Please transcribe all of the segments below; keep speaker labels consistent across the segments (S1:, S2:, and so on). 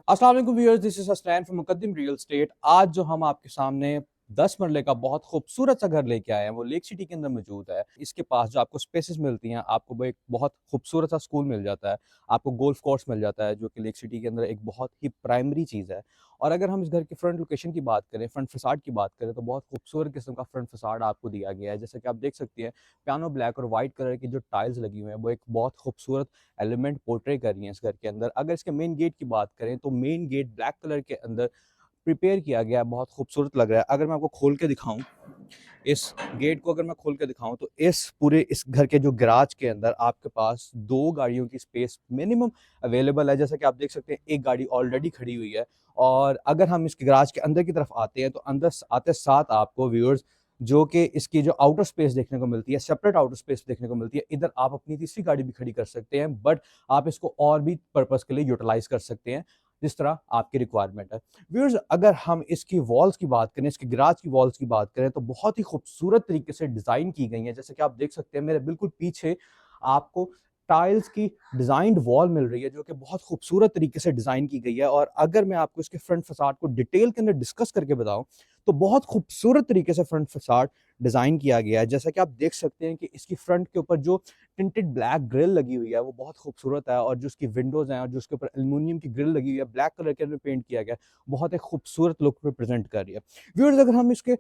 S1: अस्सलाम वालेकुम viewers, this is Hasnain from Muqaddim real estate. आज जो हम आपके सामने 10 मरले का बहुत खूबसूरत सा घर लेके आए हैं वो लेक सिटी के अंदर मौजूद है। इसके पास जो आपको स्पेसेस मिलती हैं, आपको वो एक बहुत खूबसूरत सा स्कूल मिल जाता है, आपको गोल्फ कोर्स मिल जाता है जो कि लेक सिटी के अंदर एक बहुत ही प्राइमरी चीज़ है। और अगर हम इस घर की फ्रंट लोकेशन की बात करें, फ्रंट फसाड की बात करें, तो बहुत खूबसूरत किस्म का फ्रंट फसाड आपको दिया गया है। जैसे कि आप देख सकती हैं, पियानो ब्लैक और वाइट कलर की जो टाइल्स लगी हुई हैं वो एक बहुत खूबसूरत एलिमेंट पोर्ट्रे कर रही हैं इस घर के अंदर। अगर इसके मेन गेट की बात करें तो मेन गेट ब्लैक कलर के अंदर प्रिपेयर किया गया है, बहुत खूबसूरत लग रहा है। अगर मैं आपको खोल के दिखाऊं, इस गेट को अगर मैं खोल के दिखाऊं तो इस घर के जो गैराज के अंदर आपके पास 2 गाड़ियों की स्पेस मिनिमम अवेलेबल है। जैसा कि आप देख सकते हैं, एक गाड़ी ऑलरेडी खड़ी हुई है। और अगर हम इसके गैराज के अंदर की तरफ आते हैं तो अंदर आते साथ आपको व्यूअर्स जो कि इसकी जो आउटर स्पेस देखने को मिलती है, सेपरेट आउटर स्पेस देखने को मिलती है। इधर आप अपनी तीसरी गाड़ी भी खड़ी कर सकते हैं, बट आप इसको और भी पर्पस के लिए यूटिलाइज कर सकते हैं जिस तरह आपकी रिक्वायरमेंट है। व्यूअर्स, अगर हम इसकी वॉल्स की बात करें, इसके गैराज की वॉल्स की बात करें, तो बहुत ही खूबसूरत तरीके से डिज़ाइन की गई हैं। जैसे कि आप देख सकते हैं, मेरे बिल्कुल पीछे आपको टाइल्स की डिज़ाइंड वॉल मिल रही है जो कि बहुत खूबसूरत तरीके से डिज़ाइन की गई है। और अगर मैं आपको इसके फ्रंट फसाड को डिटेल के अंदर डिस्कस करके बताऊं तो बहुत खूबसूरत तरीके से फ्रंट फसाड डिज़ाइन किया गया है। जैसा कि आप देख सकते हैं कि इसकी फ्रंट के ऊपर जो टिंटेड ब्लैक ग्रिल लगी हुई है वो बहुत खूबसूरत है, और जो उसकी विंडोज़ हैं और जो उसके ऊपर एल्युमिनियम की ग्रिल लगी हुई है, ब्लैक कलर के अंदर पेंट किया गया है, बहुत एक खूबसूरत लुक रिप्रेजेंट कर रही है। व्यूअर्स, अगर हम इसके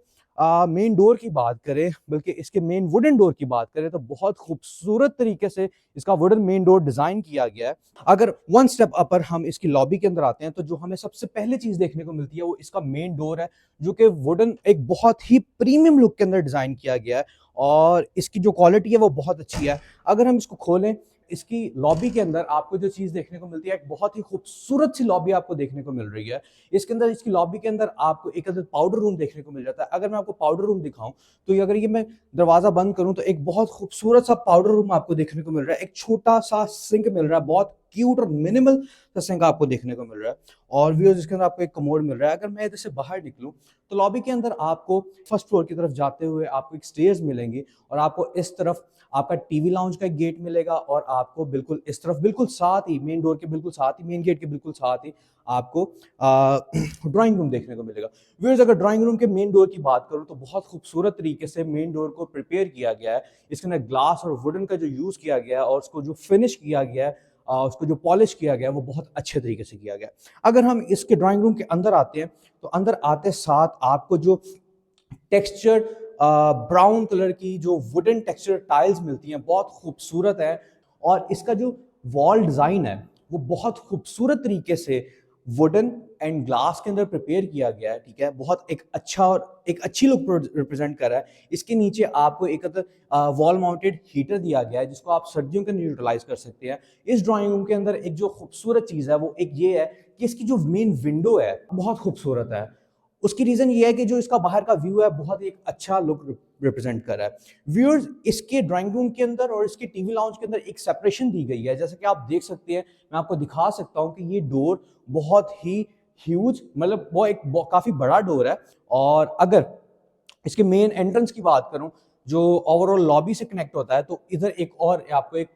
S1: मेन डोर की बात करें, बल्कि इसके मेन वुडन डोर की बात करें, तो बहुत खूबसूरत तरीके से इसका वुडन मेन डोर डिज़ाइन किया गया है। अगर वन स्टेप अपर हम इसकी लॉबी के अंदर आते हैं तो जो हमें सबसे पहले चीज़ देखने को मिलती है वो इसका मेन डोर है, जो कि वुडन एक बहुत ही प्रीमियम लुक के अंदर डिज़ाइन किया गया है, और इसकी जो क्वालिटी है वो बहुत अच्छी है। अगर हम इसको खोलें, इसकी लॉबी के अंदर आपको जो चीज़ देखने को मिलती है, एक बहुत ही खूबसूरत सी लॉबी आपको देखने को मिल रही है। इसके अंदर, इसकी लॉबी के अंदर आपको एक अंदर पाउडर रूम देखने को मिल जाता है। अगर मैं आपको पाउडर रूम दिखाऊं तो ये, अगर ये मैं दरवाज़ा बंद करूं तो एक बहुत खूबसूरत सा पाउडर रूम आपको देखने को मिल रहा है। एक छोटा सा सिंक मिल रहा है, बहुत क्यूट और मिनिमल सा सिंक आपको देखने को मिल रहा है। और व्यूअर्स, इसके अंदर आपको एक कमोड मिल रहा है। अगर मैं इधर से बाहर निकलूं तो लॉबी के अंदर आपको फर्स्ट फ्लोर की तरफ जाते हुए आपको एक स्टेयर्स मिलेंगी, और आपको इस तरफ आपका टीवी लाउंज का एक गेट मिलेगा, और आपको बिल्कुल इस तरफ, बिल्कुल साथ ही मेन डोर के बिल्कुल साथ ही, मेन गेट के बिल्कुल साथ ही आपको ड्राइंग रूम देखने को मिलेगा। व्यूअर्स, अगर ड्राइंग रूम के मेन डोर की बात करूं तो बहुत खूबसूरत तरीके से मेन डोर को प्रिपेयर किया गया है। इसके अंदर ग्लास और वुडन का जो यूज किया गया है और उसको जो फिनिश किया गया है, उसको जो पॉलिश किया गया है, वो बहुत अच्छे तरीके से किया गया है। अगर हम इसके ड्राइंग रूम के अंदर आते हैं तो अंदर आते साथ आपको जो टेक्सचर ब्राउन कलर की जो वुडन टेक्सचर टाइल्स मिलती हैं, बहुत खूबसूरत है। और इसका जो वॉल डिज़ाइन है वो बहुत खूबसूरत तरीके से वुडन एंड ग्लास के अंदर प्रिपेयर किया गया है। ठीक है, बहुत एक अच्छा और एक अच्छी लुक रिप्रेजेंट कर रहा है। इसके नीचे आपको एक वॉल माउंटेड हीटर दिया गया है जिसको आप सर्दियों के अंदर यूटिलाइज कर सकते हैं। इस ड्राइंग रूम के अंदर एक जो खूबसूरत चीज़ है वो एक ये है कि इसकी जो मेन विंडो है बहुत खूबसूरत है। उसकी रीजन ये है कि जो इसका बाहर का व्यू है बहुत ही एक अच्छा लुक रिप्रेजेंट कर रहा है। व्यूअर्स, इसके ड्राइंग रूम के अंदर और इसके टीवी लाउंज के अंदर एक सेपरेशन दी गई है। जैसे कि आप देख सकते हैं, मैं आपको दिखा सकता हूं कि ये डोर बहुत ही ह्यूज, मतलब वो एक काफी बड़ा डोर है। और अगर इसके मेन एंट्रेंस की बात करूं जो ओवरऑल लॉबी से कनेक्ट होता है, तो इधर एक और आपको एक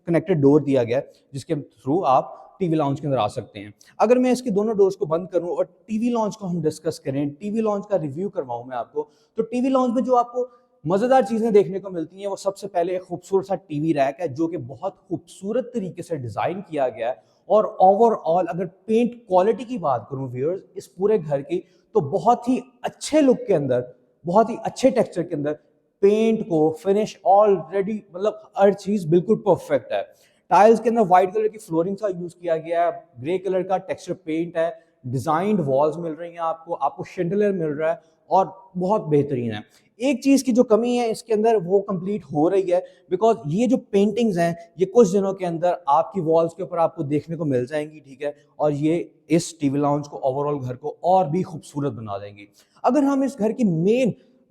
S1: कनेक्टेड डोर दिया गया है जिसके थ्रू आप टीवी लॉन्च के अंदर आ सकते हैं। अगर मैं इसके दोनों डोर्स को बंद करूं और टीवी लॉन्च को हम डिस्कस करें, टीवी लॉन्च का रिव्यू करवाऊं मैं आपको, तो टीवी लॉन्च में जो आपको मजेदार चीजें देखने को मिलती हैं वो सबसे पहले एक खूबसूरत सा टीवी रैक है जो कि बहुत खूबसूरत तरीके से डिजाइन किया गया है। और ओवरऑल अगर पेंट क्वालिटी की बात करूं व्यूअर्स, इस पूरे घर की, तो बहुत ही अच्छे लुक के अंदर, बहुत ही अच्छे टेक्सचर के अंदर पेंट को फिनिश ऑलरेडी, मतलब हर चीज बिल्कुल परफेक्ट है। टाइल्स के अंदर व्हाइट कलर की फ्लोरिंग का यूज किया गया है, ग्रे कलर का टेक्सचर पेंट है, डिजाइंड वॉल्स मिल रही हैं आपको, आपको शेंडलियर मिल रहा है, और बहुत बेहतरीन है। एक चीज की जो कमी है इसके अंदर वो कंप्लीट हो रही है, बिकॉज ये जो पेंटिंग्स हैं ये कुछ दिनों के अंदर आपकी वॉल्स के ऊपर आपको देखने को मिल जाएंगी। ठीक है, और ये इस टीवी लाउंज को, ओवरऑल घर को और भी खूबसूरत बना देंगी। अगर हम इस घर की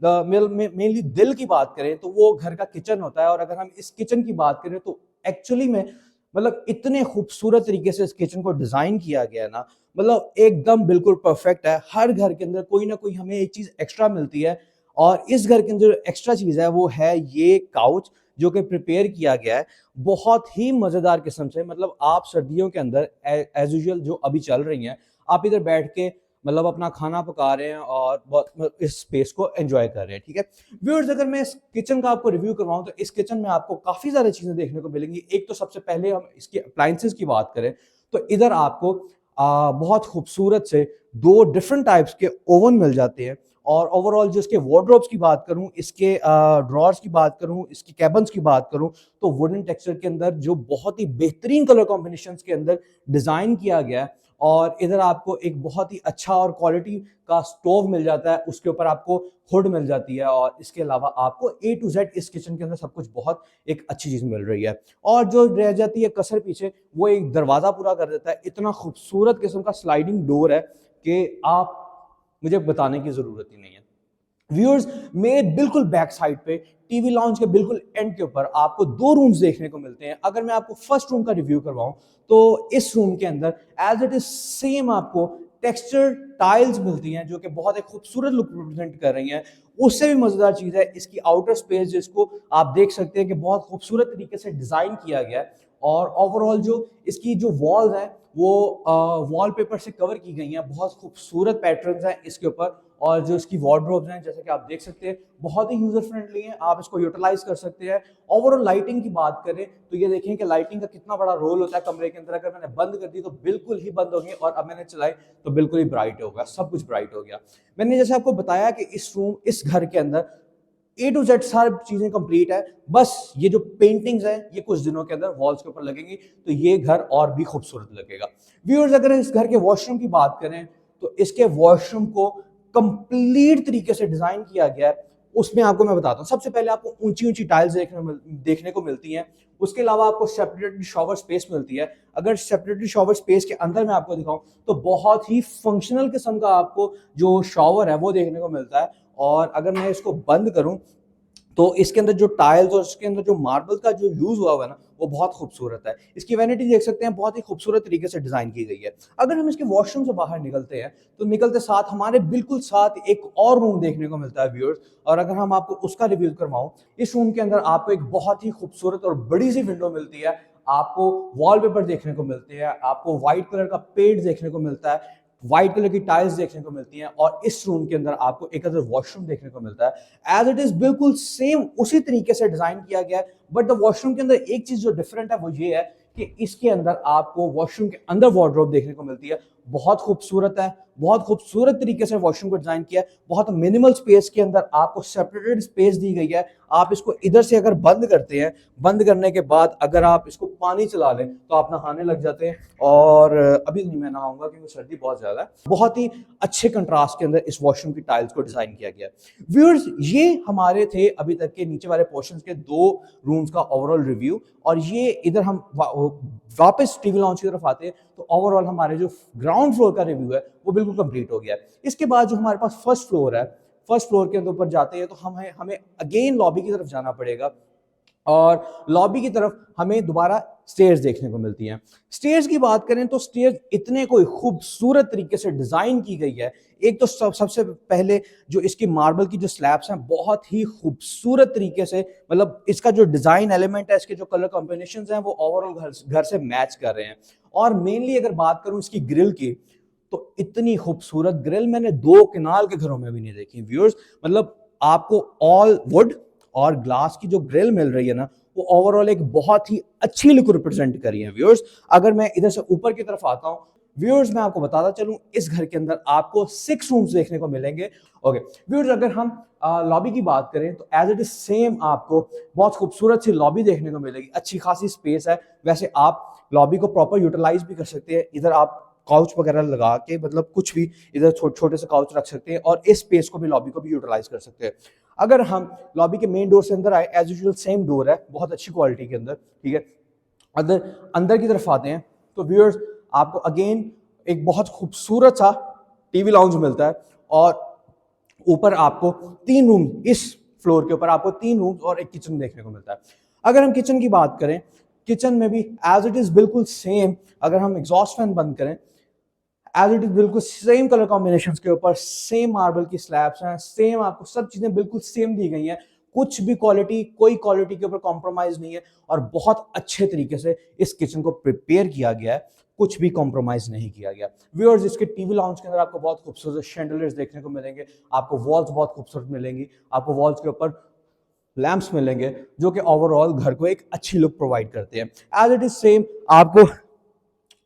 S1: मेनली दिल की बात करें तो वो घर का किचन होता है। और अगर हम इस किचन की बात करें तो एक्चुअली में, मतलब इतने खूबसूरत तरीके से इस किचन को डिजाइन किया गया है ना, मतलब एकदम बिल्कुल परफेक्ट है। हर घर के अंदर कोई ना कोई हमें एक चीज एक्स्ट्रा मिलती है, और इस घर के अंदर जो एक्स्ट्रा चीज है वो है ये काउच, जो कि प्रिपेयर किया गया है बहुत ही मज़ेदार किस्म से। मतलब आप सर्दियों के अंदर एज यूजुअल जो अभी चल रही हैं, आप इधर बैठ के मतलब अपना खाना पका रहे हैं और बहुत इस स्पेस को एंजॉय कर रहे हैं, ठीक है। व्यूअर्स, अगर मैं इस किचन का आपको रिव्यू करवाऊं तो इस किचन में आपको काफ़ी सारी चीज़ें देखने को मिलेंगी। एक तो सबसे पहले हम इसकी अप्लायंसेस की बात करें तो इधर आपको बहुत खूबसूरत से 2 डिफरेंट टाइप्स के ओवन मिल जाते हैं। और ओवरऑल जो इसके वार्डरोब्स की बात करूं, इसके ड्रॉर्स की बात करूं, इसकी कैबिन्स की बात करूं, तो वुडन टेक्सचर के अंदर जो बहुत ही बेहतरीन कलर कॉम्बिनेशंस के अंदर डिज़ाइन किया गया है। और इधर आपको एक बहुत ही अच्छा और क्वालिटी का स्टोव मिल जाता है, उसके ऊपर आपको हुड मिल जाती है। और इसके अलावा आपको ए टू जेड इस किचन के अंदर सब कुछ बहुत एक अच्छी चीज़ मिल रही है। और जो रह जाती है कसर पीछे, वो एक दरवाज़ा पूरा कर देता है। इतना खूबसूरत किस्म का स्लाइडिंग डोर है कि आप मुझे बताने की ज़रूरत ही नहीं है। व्यूअर्स, मेरे बिल्कुल बैक साइड पे टीवी लॉन्च के बिल्कुल एंड के ऊपर आपको 2 रूम्स देखने को मिलते हैं। अगर मैं आपको फर्स्ट रूम का रिव्यू करवाऊं तो इस रूम के अंदर एज इट इज सेम आपको टेक्सचर टाइल्स मिलती हैं जो कि बहुत एक खूबसूरत लुक रिप्रेजेंट कर रही हैं। उससे भी मजेदार चीज है इसकी आउटर स्पेस, जिसको आप देख सकते हैं कि बहुत खूबसूरत तरीके से डिजाइन किया गया है। और ओवरऑल जो इसकी जो वॉल्स हैं वो वॉलपेपर से कवर की गई हैं। बहुत खूबसूरत पैटर्न्स हैं इसके ऊपर। और जो इसकी वार्डरोब्स हैं, जैसे कि आप देख सकते हैं, बहुत ही यूजर फ्रेंडली हैं, आप इसको यूटिलाइज कर सकते हैं। ओवरऑल लाइटिंग की बात करें तो ये देखें कि लाइटिंग का कितना बड़ा रोल होता है कमरे के अंदर। अगर मैंने बंद कर दी तो बिल्कुल ही बंद होगी, और अब मैंने चलाई तो बिल्कुल ही ब्राइट हो गया, सब कुछ ब्राइट हो गया। मैंने जैसे आपको बताया कि इस घर के अंदर ए टू जेड सारी चीजें कंप्लीट है। बस ये जो पेंटिंग्स है ये कुछ दिनों के अंदर वॉल्स के ऊपर लगेंगी तो ये घर और भी खूबसूरत लगेगा। व्यूअर्स, अगर इस घर के वॉशरूम की बात करें तो इसके वॉशरूम को कंप्लीट तरीके से डिजाइन किया गया है। उसमें आपको मैं बताता हूँ, सबसे पहले आपको ऊंची ऊंची टाइल्स देखने को मिलती हैं। उसके अलावा आपको सेपरेटरी शॉवर स्पेस मिलती है। अगर सेपरेटरी शॉवर स्पेस के अंदर मैं आपको दिखाऊं तो बहुत ही फंक्शनल किस्म का आपको जो शॉवर है वो देखने को मिलता है। और अगर मैं इसको बंद करूं तो इसके अंदर जो टाइल्स और इसके अंदर जो मार्बल का जो यूज हुआ है ना, वो बहुत खूबसूरत है। इसकी वैनिटी देख सकते हैं, बहुत ही खूबसूरत तरीके से डिजाइन की गई है। अगर हम इसके वॉशरूम से बाहर निकलते हैं तो निकलते साथ हमारे बिल्कुल साथ एक और रूम देखने को मिलता है व्यूअर्स। और अगर हम आपको उसका रिव्यू करवाऊं, इस रूम के अंदर आपको एक बहुत ही खूबसूरत और बड़ी सी विंडो मिलती है। आपको वॉलपेपर देखने को मिलते हैं, आपको व्हाइट कलर का पेंट देखने को मिलता है, व्हाइट कलर की टाइल्स देखने को मिलती हैं। और इस रूम के अंदर आपको एक अदर वॉशरूम देखने को मिलता है। एज इट इज बिल्कुल सेम उसी तरीके से डिजाइन किया गया है। बट द वॉशरूम के अंदर एक चीज जो डिफरेंट है वो ये है कि इसके अंदर आपको वॉशरूम के अंदर वार्डरोब देखने को मिलती है। बहुत खूबसूरत है, बहुत खूबसूरत तरीके से वॉशरूम को डिजाइन किया है। बहुत मिनिमल स्पेस के अंदर आपको सेपरेटेड स्पेस दी गई है। आप इसको इधर से अगर बंद करते हैं, बंद करने के बाद अगर आप इसको पानी चला लें तो आप नहाने लग जाते हैं। और अभी नहीं मैं नहाऊंगा क्योंकि सर्दी बहुत ज्यादा है। बहुत ही अच्छे कंट्रास्ट के अंदर इस वॉशरूम की टाइल्स को डिजाइन किया गया है। व्यूअर्स, ये हमारे थे अभी तक के नीचे वाले पोर्शंस के 2 रूम्स का ओवरऑल रिव्यू। और ये इधर हम वापस टीवी लॉन्च की तरफ आते हैं तो ओवरऑल हमारे जो ग्राउंड फ्लोर का रिव्यू है वो बिल्कुल कंप्लीट हो गया है। इसके बाद जो हमारे पास फर्स्ट फ्लोर है, फर्स्ट फ्लोर के ऊपर जाते हैं तो हमें अगेन लॉबी की तरफ जाना पड़ेगा। और लॉबी की तरफ हमें दोबारा स्टेयर्स देखने को मिलती हैं। स्टेयर्स की बात करें तो स्टेयर्स इतने कोई खूबसूरत तरीके से डिजाइन की गई है। एक तो सबसे पहले जो इसकी मार्बल की जो स्लैब्स हैं बहुत ही खूबसूरत तरीके से, मतलब इसका जो डिजाइन एलिमेंट है, इसके जो कलर कॉम्बिनेशंस हैं वो ओवरऑल घर से मैच कर रहे हैं। और मेनली अगर बात करूं इसकी ग्रिल की, तो इतनी खूबसूरत ग्रिल मैंने 2 किनाल के घरों में भी नहीं देखी व्यूअर्स। मतलब आपको ऑल वुड और ग्लास की जो ग्रिल मिल रही है ना, वो ओवरऑल एक बहुत ही अच्छी लुक रिप्रेजेंट करी है व्यूअर्स। अगर मैं इधर से ऊपर की तरफ आता हूं व्यूअर्स, मैं आपको बताता चलूं, इस घर के अंदर आपको 6 रूम्स देखने को मिलेंगे। ओके व्यूअर्स, अगर हम लॉबी की बात करें तो एज इट इज सेम आपको बहुत खूबसूरत सी लॉबी देखने को मिलेगी। अच्छी खासी स्पेस है। वैसे आप लॉबी को प्रॉपर यूटिलाइज भी कर सकते हैं। इधर आप काउच वगैरह लगा के, मतलब कुछ भी इधर छोटे से काउच रख सकते हैं और इस स्पेस को भी, लॉबी को भी यूटिलाइज कर सकते हैं। अगर हम लॉबी के मेन डोर से अंदर आए, एज यूजुअल सेम डोर है, बहुत अच्छी क्वालिटी के अंदर, ठीक है। अगर अंदर की तरफ आते हैं तो व्यूअर्स, आपको अगेन एक बहुत खूबसूरत सा टीवी लाउंज मिलता है। और ऊपर आपको 3 रूम, इस फ्लोर के ऊपर आपको 3 रूम और एक किचन देखने को मिलता है। अगर हम किचन की बात करें, किचन में भी एज इट इज बिल्कुल सेम। अगर हम एग्जॉस्ट फैन बंद करें, एज इट इज बिल्कुल सेम कलर कॉम्बिनेशन के ऊपर सेम मार्बल की स्लैब्स हैं, सेम आपको सब चीजें बिल्कुल सेम दी गई हैं। कुछ भी क्वालिटी, कोई क्वालिटी के ऊपर कॉम्प्रोमाइज नहीं है और बहुत अच्छे तरीके से इस किचन को प्रिपेयर किया गया है, कुछ भी कॉम्प्रोमाइज नहीं किया गया। व्यूअर्स, इसके टीवी लाउंज के अंदर आपको बहुत खूबसूरत शैंडलियर्स देखने को मिलेंगे, आपको वॉल्स बहुत खूबसूरत मिलेंगी, आपको वॉल्स के ऊपर लैंप्स मिलेंगे जो कि ओवरऑल घर को एक अच्छी लुक प्रोवाइड करते हैं। एज इट इज सेम आपको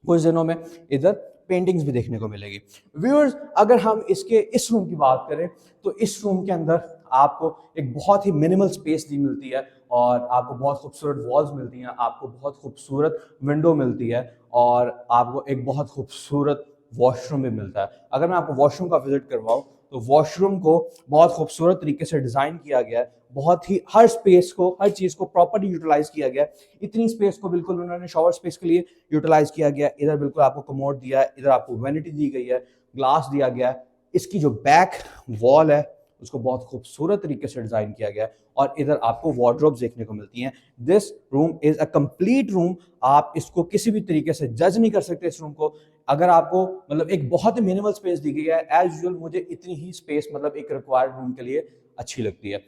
S1: कुछ दिनों में इधर पेंटिंग्स भी देखने को मिलेगी। व्यूअर्स, अगर हम इसके इस रूम की बात करें तो इस रूम के अंदर आपको एक बहुत ही मिनिमल स्पेस दी मिलती है और आपको बहुत खूबसूरत वॉल्स मिलती हैं, आपको बहुत खूबसूरत विंडो मिलती है और आपको एक बहुत खूबसूरत वॉशरूम भी मिलता है। अगर मैं आपको वॉशरूम का विजिट करवाऊँ तो वॉशरूम को बहुत खूबसूरत तरीके से डिज़ाइन किया गया है, बहुत ही हर स्पेस को, हर चीज़ को प्रॉपर्ली यूटिलाइज किया गया है। इतनी स्पेस को बिल्कुल उन्होंने शॉवर स्पेस के लिए यूटिलाइज किया गया है। इधर बिल्कुल आपको कमोड दिया है, इधर आपको वैनिटी दी गई है, ग्लास दिया गया है। इसकी जो बैक वॉल है उसको बहुत खूबसूरत तरीके से डिजाइन किया गया है और इधर आपको वार्डरोब्स देखने को मिलती हैं। This room is a complete room. आप इसको किसी भी तरीके से जज नहीं कर सकते इस रूम को। अगर आपको मतलब एक बहुत ही मिनिमल स्पेस दी गई है, एज यूजुअल मुझे इतनी ही स्पेस मतलब एक रिक्वायर्ड रूम के लिए अच्छी लगती है।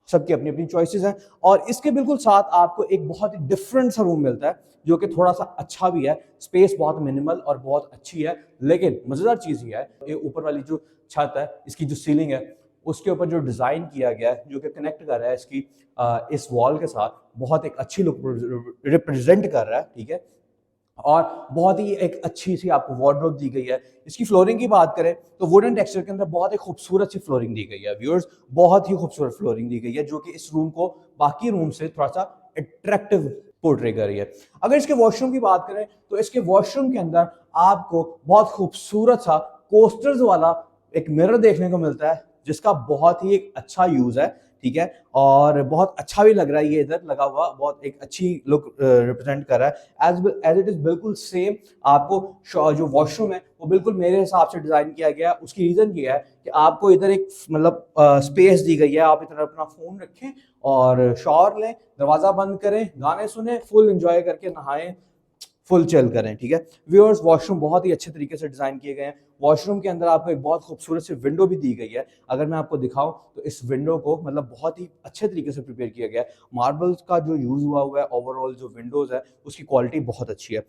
S1: सबकी अपनी अपनी चॉइसेस हैं और इसके बिल्कुल साथ आपको एक बहुत ही डिफरेंट सा रूम मिलता है जो कि थोड़ा सा अच्छा भी है। स्पेस बहुत मिनिमल और बहुत अच्छी है, लेकिन मजेदार चीज ये है ये ऊपर वाली जो छत है, इसकी जो सीलिंग है, उसके ऊपर जो डिजाइन किया गया है जो कि कनेक्ट कर रहा है इसकी इस वॉल के साथ, बहुत एक अच्छी लुक रिप्रेजेंट कर रहा है। ठीक है, और बहुत ही एक अच्छी सी आपको वार्डरोब दी गई है। इसकी फ्लोरिंग की बात करें तो वुडन टेक्सचर के अंदर बहुत ही खूबसूरत सी फ्लोरिंग दी गई है। व्यूअर्स, बहुत ही खूबसूरत फ्लोरिंग दी गई है जो कि इस रूम को बाकी रूम से थोड़ा सा अट्रैक्टिव पोर्ट्रे कर रही है। अगर इसके वॉशरूम की बात करें तो इसके वॉशरूम के अंदर आपको बहुत खूबसूरत सा कोस्टर्स वाला एक मिरर देखने को मिलता है जिसका बहुत ही एक अच्छा यूज है। ठीक है, और बहुत अच्छा भी लग रहा है, ये इधर लगा हुआ बहुत एक अच्छी लुक रिप्रेजेंट कर रहा है। एज इट इज बिल्कुल सेम आपको जो वॉशरूम है वो बिल्कुल मेरे हिसाब से डिजाइन किया गया है। उसकी रीजन ये है कि आपको इधर एक मतलब स्पेस दी गई है, आप इधर अपना फोन रखें और शॉवर लें, दरवाजा बंद करें, गाने सुने, फुल एंजॉय करके नहाएं, फुल चिल करें। ठीक है व्यूअर्स, वॉशरूम बहुत ही अच्छे तरीके से डिजाइन किए गए हैं। वॉशरूम के अंदर आपको एक बहुत खूबसूरत सी विंडो भी दी गई है। अगर मैं आपको दिखाऊं तो इस विंडो को मतलब बहुत ही अच्छे तरीके से प्रिपेयर किया गया है। मार्बल्स का जो यूज हुआ है, ओवरऑल जो विंडोज है उसकी क्वालिटी बहुत अच्छी है।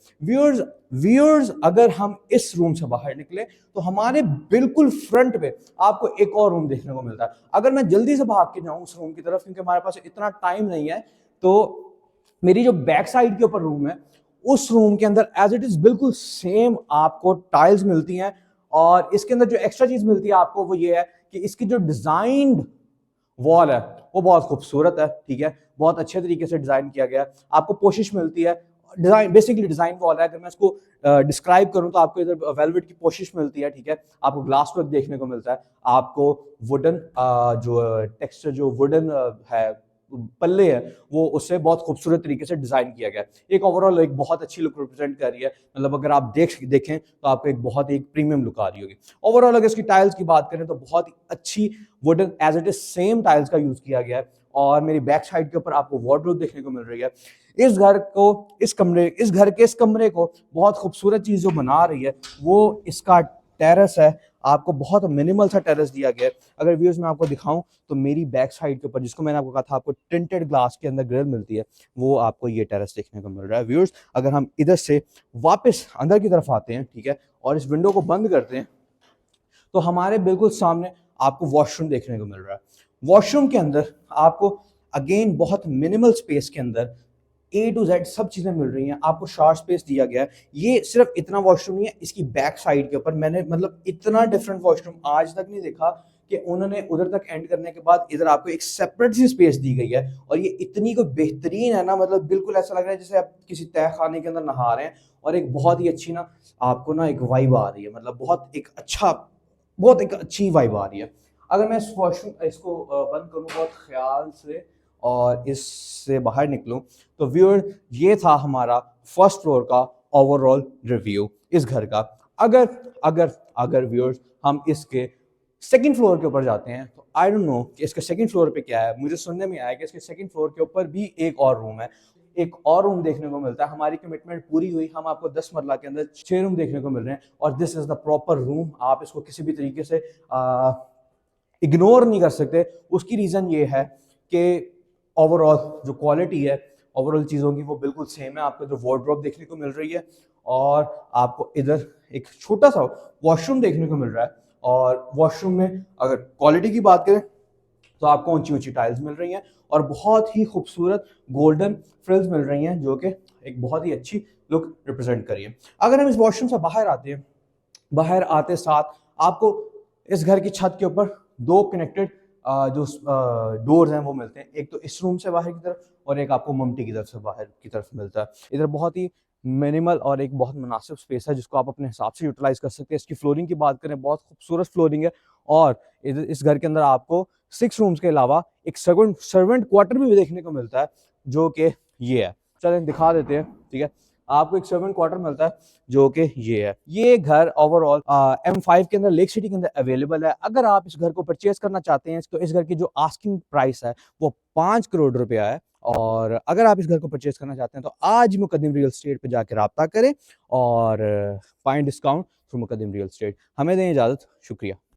S1: व्यूअर्स, अगर हम इस रूम से बाहर निकले तो हमारे बिल्कुल फ्रंट पे आपको एक और रूम देखने को मिलता है। अगर मैं जल्दी से भाग के जाऊं उस रूम की तरफ, क्योंकि हमारे पास इतना टाइम नहीं है, तो मेरी जो बैक साइड के ऊपर रूम है उस रूम के अंदर एज इट इज बिल्कुल सेम आपको टाइल्स मिलती हैं और इसके अंदर जो एक्स्ट्रा चीज मिलती है आपको वो ये है कि इसकी जो डिजाइंड वॉल है वो बहुत खूबसूरत है। ठीक है, बहुत अच्छे तरीके से डिजाइन किया गया है, आपको पोशिश मिलती है। डिजाइन बेसिकली डिजाइन वॉल है। अगर मैं इसको डिस्क्राइब करूं तो आपको इधर वेलवेट की पोशिश मिलती है। ठीक है, आपको ग्लास वर्क देखने को मिलता है, आपको वुडन जो टेक्सचर जो वुडन है पल्ले है वो उससे बहुत खूबसूरत तरीके से डिजाइन किया गया है। एक ओवरऑल एक बहुत अच्छी लुक रिप्रेजेंट कर रही है। मतलब अगर आप देखें तो आपको एक बहुत ही प्रीमियम लुक आ रही होगी। ओवरऑल अगर इसकी टाइल्स की बात करें तो बहुत ही अच्छी wooden as it is same tiles का यूज किया गया है और मेरी बैक साइड के ऊपर आपको वार्डरोब देखने को मिल रही है। इस घर के इस कमरे को बहुत खूबसूरत चीज जो बना रही है वो इसका टेरेस है। आपको बहुत मिनिमल सा टेरेस दिया गया है। अगर व्यूज में आपको दिखाऊं तो मेरी बैक साइड के ऊपर, जिसको मैंने आपको कहा था आपको टिंटेड ग्लास के अंदर ग्रिल मिलती है, वो आपको ये टेरेस देखने को मिल रहा है। व्यूअर्स, अगर हम इधर से वापस अंदर की तरफ आते हैं, ठीक है, और इस विंडो को बंद करते हैं तो हमारे बिल्कुल सामने आपको वॉशरूम देखने को मिल रहा है। वॉशरूम के अंदर आपको अगेन बहुत मिनिमल स्पेस के अंदर A to Z सब चीजें मिल रही हैं। आपको शावर स्पेस दिया गया है। ये सिर्फ इतना वॉशरूम नहीं है, इसकी बैक साइड के ऊपर मैंने मतलब इतना डिफरेंट वॉशरूम आज तक नहीं देखा कि उन्होंने उधर तक एंड करने के बाद इधर आपको एक सेपरेट सी स्पेस दी गई है और ये इतनी को बेहतरीन है ना, मतलब बिल्कुल ऐसा लग रहा है जैसे आप किसी तह खाने के अंदर नहा रहे हैं और एक बहुत ही अच्छी ना आपको ना एक वाइब आ रही है। मतलब बहुत एक अच्छी वाइब आ रही है। अगर मैं इस वॉशरूम इसको बंद करूँ बहुत ख्याल से और इससे बाहर निकलूं तो व्यूअर, ये था हमारा फर्स्ट फ्लोर का ओवरऑल रिव्यू इस घर का। अगर अगर अगर व्यूअर्स हम इसके सेकंड फ्लोर के ऊपर जाते हैं तो आई डोंट नो कि इसके सेकंड फ्लोर पे क्या है। मुझे सुनने में आया कि इसके सेकंड फ्लोर के ऊपर भी एक और रूम है, एक और रूम देखने को मिलता है। हमारी कमिटमेंट पूरी हुई, हम आपको 10 मरला के अंदर 6 रूम देखने को मिल रहे हैं और this is the proper room. आप इसको किसी भी तरीके से इग्नोर नहीं कर सकते। उसकी रीजन ये है कि ओवरऑल जो क्वालिटी है ओवरऑल चीज़ों की वो बिल्कुल सेम है। आपको इधर वार्डरोब देखने को मिल रही है और आपको इधर एक छोटा सा वॉशरूम देखने को मिल रहा है। और वॉशरूम में अगर क्वालिटी की बात करें तो आपको ऊंची ऊंची टाइल्स मिल रही हैं और बहुत ही खूबसूरत गोल्डन फ्रिल्स मिल रही हैं जो कि एक बहुत ही अच्छी लुक रिप्रेजेंट करी है। अगर हम इस वॉशरूम से बाहर आते हैं, बाहर आते साथ आपको इस घर की छत के ऊपर दो कनेक्टेड जो डोर्स हैं वो मिलते हैं। एक तो इस रूम से बाहर की तरफ और एक आपको ममटी की तरफ से बाहर की तरफ मिलता है। इधर बहुत ही मिनिमल और एक बहुत मुनासिब स्पेस है जिसको आप अपने हिसाब से यूटिलाइज कर सकते हैं। इसकी फ्लोरिंग की बात करें, बहुत खूबसूरत फ्लोरिंग है और इधर इस घर के अंदर आपको 6 रूम्स के अलावा एक सर्वेंट क्वार्टर भी देखने को मिलता है जो कि ये है। चलें दिखा देते हैं, ठीक है। आपको एक सर्वेंट क्वार्टर मिलता है जो कि ये है। ये घर ओवरऑल M5 के अंदर लेक सिटी के अंदर अवेलेबल है। अगर आप इस घर को परचेज करना चाहते हैं तो इस घर की जो आस्किंग प्राइस है वो 5 करोड़ रुपया है। और अगर आप इस घर को परचेज करना चाहते हैं तो आज मुकद्दम रियल एस्टेट पे जाकर राब्ता करें और find discount through Muqaddam real estate. हमें दें इजाजत, शुक्रिया।